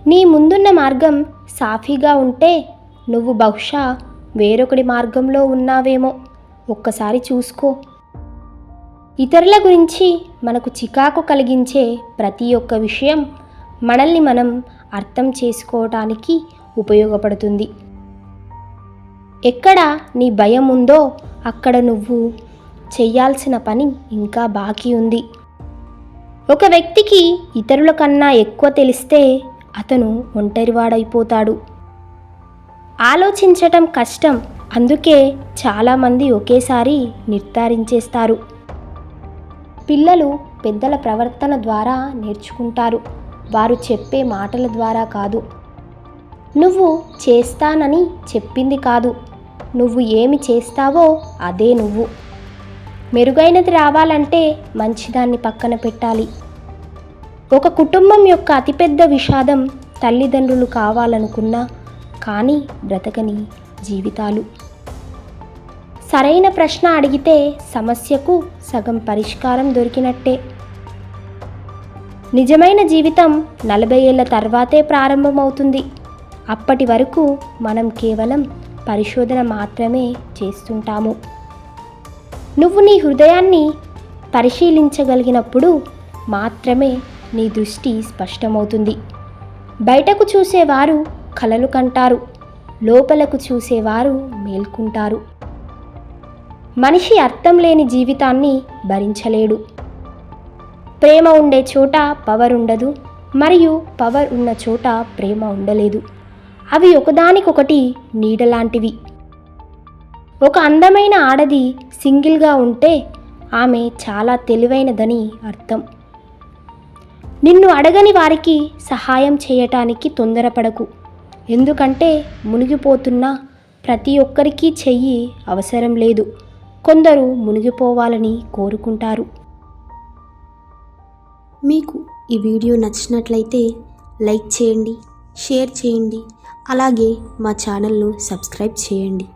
నీ ముందున్న మార్గం సాఫీగా ఉంటే నువ్వు బహుశా వేరొకటి మార్గంలో ఉన్నావేమో. ఒక్కసారి చూసుకో. ఇతరుల గురించి మనకు చికాకు కలిగించే ప్రతి ఒక్క విషయం మనల్ని మనం అర్థం చేసుకోవటానికి ఉపయోగపడుతుంది. ఎక్కడ నీ భయం ఉందో అక్కడ నువ్వు చెయ్యాల్సిన పని ఇంకా బాకీ ఉంది. ఒక వ్యక్తికి ఇతరుల కన్నా ఎక్కువ తెలిస్తే అతను ఒంటరివాడైపోతాడు. ఆలోచించటం కష్టం, అందుకే చాలామంది ఒకేసారి నిర్ధారించేస్తారు. పిల్లలు పెద్దల ప్రవర్తన ద్వారా నేర్చుకుంటారు, వారు చెప్పే మాటల ద్వారా కాదు. నువ్వు చేస్తానని చెప్పింది కాదు, నువ్వు ఏమి చేస్తావో అదే నువ్వు. మెరుగైనది రావాలంటే మంచిదాన్ని పక్కన పెట్టాలి. ఒక కుటుంబం యొక్క అతిపెద్ద విషాదం తల్లిదండ్రులు కావాలనుకున్నా కానీ బ్రతకని జీవితాలు. సరైన ప్రశ్న అడిగితే సమస్యకు సగం పరిష్కారం దొరికినట్టే. నిజమైన జీవితం 40 ఏళ్ల తర్వాతే ప్రారంభమవుతుంది. అప్పటి వరకు మనం కేవలం పరిశోధన మాత్రమే చేస్తుంటాము. నువ్వు నీ హృదయాన్ని పరిశీలించగలిగినప్పుడు మాత్రమే నీ దృష్టి స్పష్టమవుతుంది. బయటకు చూసేవారు కలలు కంటారు, లోపలకు చూసేవారు మేల్కుంటారు. మనిషి అర్థం లేని జీవితాన్ని భరించలేడు. ప్రేమ ఉండే చోట పవర్ ఉండదు, మరియు పవర్ ఉన్న చోట ప్రేమ ఉండలేదు. అవి ఒకదానికొకటి నీడలాంటివి. ఒక అందమైన ఆడది సింగిల్గా ఉంటే ఆమె చాలా తెలివైనదని అర్థం. నిన్ను అడగని వారికి సహాయం చేయటానికి తొందరపడకు, ఎందుకంటే మునిగిపోతున్న ప్రతి ఒక్కరికి చెయ్యి అవసరం లేదు. కొందరు మునిగిపోవాలని కోరుకుంటారు. మీకు ఈ వీడియో నచ్చినట్లయితే లైక్ చేయండి, షేర్ చేయండి, అలాగే మా ఛానల్ను సబ్స్క్రైబ్ చేయండి.